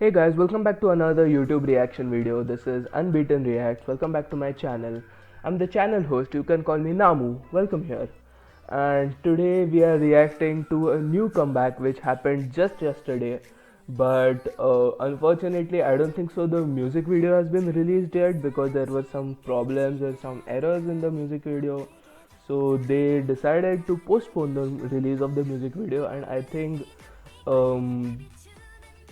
Hey guys, welcome back to another YouTube reaction video. This is Unbeaten Reacts. Welcome back to my channel. I'm the channel host. You can call me Namu. Welcome here. And today we are reacting to a new comeback which happened just yesterday. But unfortunately, I don't think so. The music video has been released yet because there were some problems or some errors in the music video. So they decided to postpone the release of the music video, and I think um,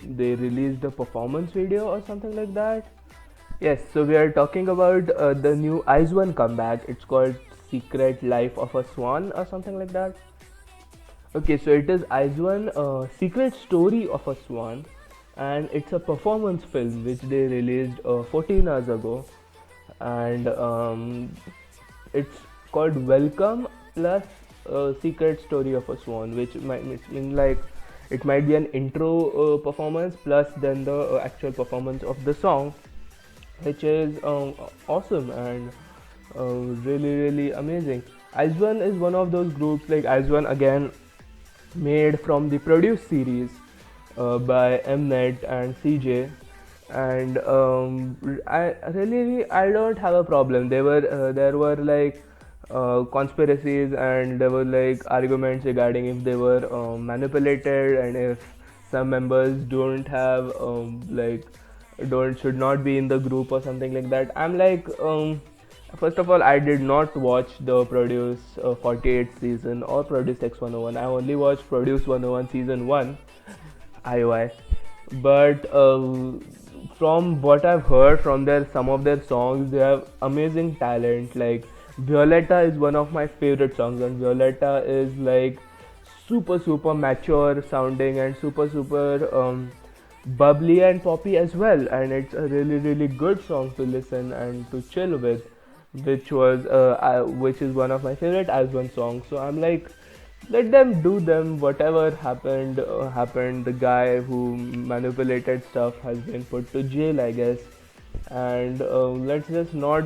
they released a performance video or something like that. Yes, so we are talking about the new IZ*ONE comeback. It's called Secret Life of a Swan or something like that. Okay, so it is IZ*ONE Secret Story of a Swan, and it's a performance film which they released 14 hours ago, and it's called Welcome plus Secret Story of a Swan, which might mean like it might be an intro performance plus then the actual performance of the song, which is awesome and really amazing. IZ*ONE is one of those groups, like IZ*ONE again made from the Produce series by Mnet and CJ, and I don't have a problem. There were like conspiracies, and there were like arguments regarding if they were manipulated, and if some members don't have don't should not be in the group or something like that. I'm like, first of all, I did not watch the Produce 48 season or Produce X101. I only watched Produce 101 season 1, IOI. But from what I've heard from some of their songs, they have amazing talent. Like Violetta is one of my favorite songs, and Violetta is like super mature sounding and super bubbly and poppy as well, and it's a really good song to listen and to chill with, which is one of my favorite IZ*ONE songs. So I'm like, let them do them. Whatever happened. The guy who manipulated stuff has been put to jail, I guess, and let's just not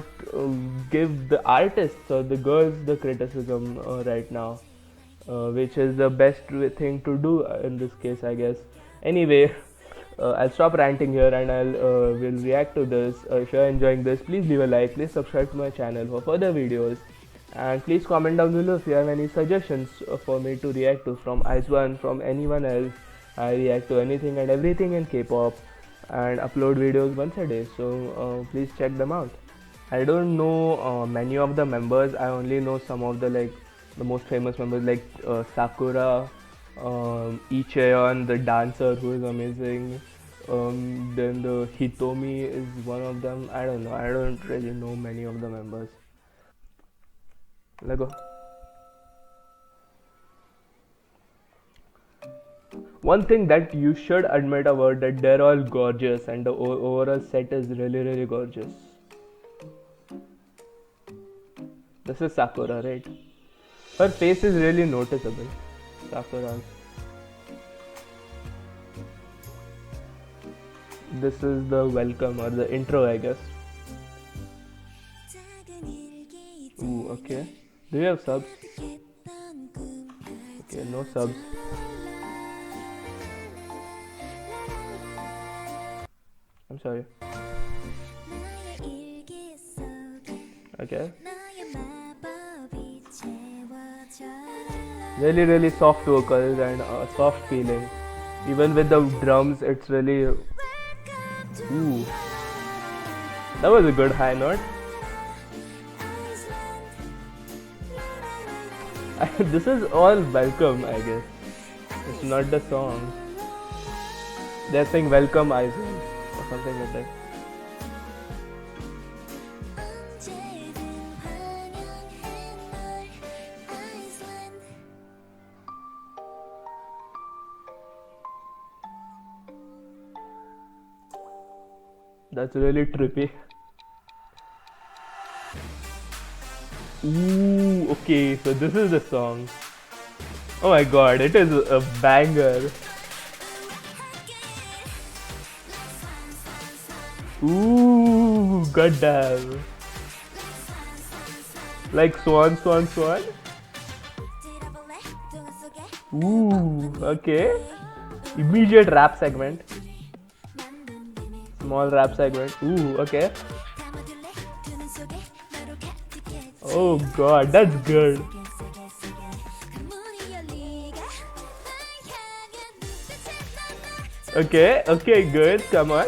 give the artists or the girls the criticism right now, which is the best thing to do in this case, I guess. Anyway, I'll stop ranting here, and I'll will react to this. If you're enjoying this, please leave a like, please subscribe to my channel for further videos, and please comment down below if you have any suggestions for me to react to from IZ*ONE, from anyone else. I react to anything and everything in K-pop and upload videos once a day, so please check them out. I don't know many of the members. I only know some of the most famous members, like Sakura, Icheon, the dancer, who is amazing. Then the Hitomi is one of them. I don't know. I don't really know many of the members. Let's go. One thing that you should admit about that, they're all gorgeous, and the overall set is really gorgeous. This is Sakura, right? Her face is really noticeable. Sakura. This is the welcome or the intro, I guess. Ooh, okay. Do you have subs? Okay, no subs. I'm sorry. Okay. Really soft vocals and soft feeling. Even with the drums, it's really. Ooh. That was a good high note. This is all welcome, I guess. It's not the song. They're saying welcome IZ*ONE or something like that. That's really trippy. Ooh, okay, so this is the song. Oh my god, it is a banger. Ooh, goddamn. Like swan. Ooh, okay. Immediate rap segment. small rap segment. Ooh, okay. Oh god, that's good. Okay, okay, good. Come on.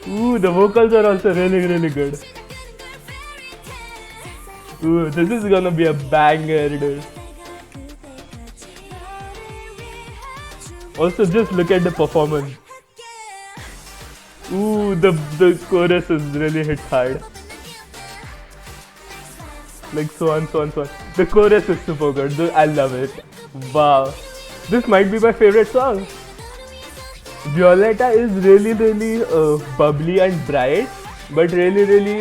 Ooh, the vocals are also really, really good. Ooh, this is gonna be a banger, dude. Also, just look at the performance. Ooh, the chorus is really hit hard. Like so on, so on, so on. The chorus is super good. I love it. Wow, this might be my favorite song. Violetta is really, really bubbly and bright, but really, really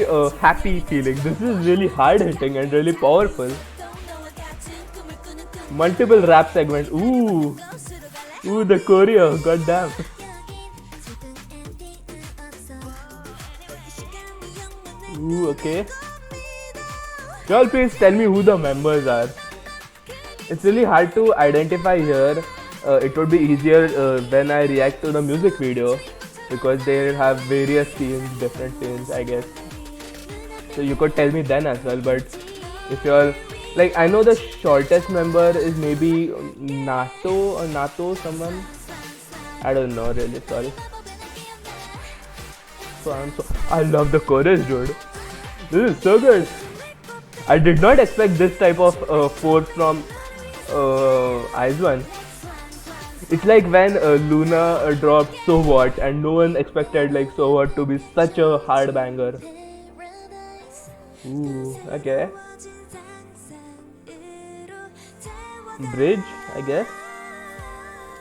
happy feeling. This is really hard hitting and really powerful. Multiple rap segments. Ooh, ooh, the choreo. Goddamn. Ooh, okay. Y'all, please tell me who the members are. It's really hard to identify here. It would be easier when I react to the music video because they have various scenes, different scenes, I guess. So you could tell me then as well. But if you're like, I know the shortest member is maybe Nato, someone. I don't know really. Sorry. I love the chorus, dude. This is so good. I did not expect this type of force from IZ*ONE. It's like when Luna dropped So What, and no one expected like So What to be such a hard banger. Ooh, okay. Bridge, I guess.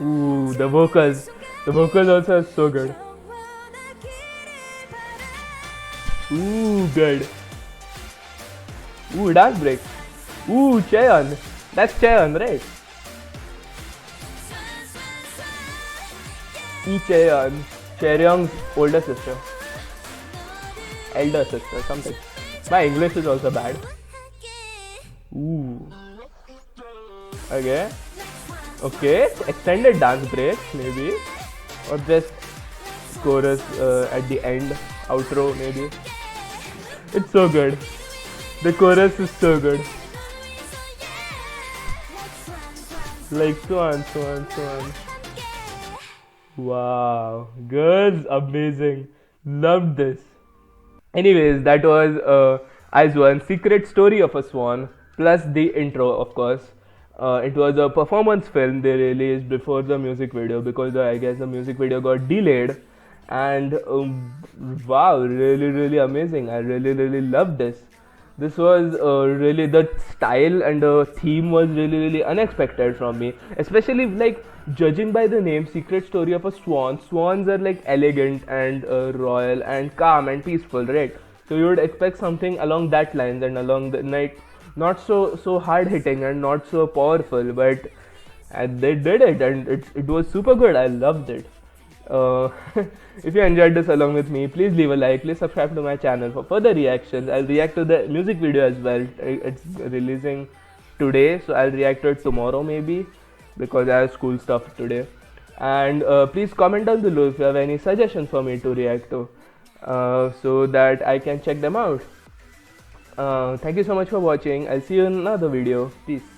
Ooh, the vocals. The vocals also are so good. Ooh, good. Ooh, dance break. Ooh, Chaeyeon. That's Chaeyeon, right? Chaeyeon. Chaeyoung's older sister. Elder sister, something. My English is also bad. Ooh. Okay. Okay. Extended dance break, maybe. Or just chorus at the end. Outro, maybe. It's so good. The chorus is so good. Like so on, so on, so on. Wow. Girls, amazing. Loved this. Anyways, that was IZ*ONE Secret Story of a Swan plus the intro, of course. It was a performance film they released before the music video because I guess the music video got delayed. And wow, really, really amazing. I really, really loved this. This was really, the style and the theme was really, really unexpected from me. Especially like judging by the name Secret Story of a Swan. Swans are like elegant and royal and calm and peaceful, right? So you would expect something along that lines and along the night, not so hard hitting and not so powerful, but they did it and it was super good. I loved it. If you enjoyed this along with me, please leave a like, please subscribe to my channel for further reactions. I'll react to the music video as well. It's releasing today, so I'll react to it tomorrow maybe because I have school stuff today. And please comment down below if you have any suggestions for me to react to so that I can check them out. Thank you so much for watching. I'll see you in another video. Peace.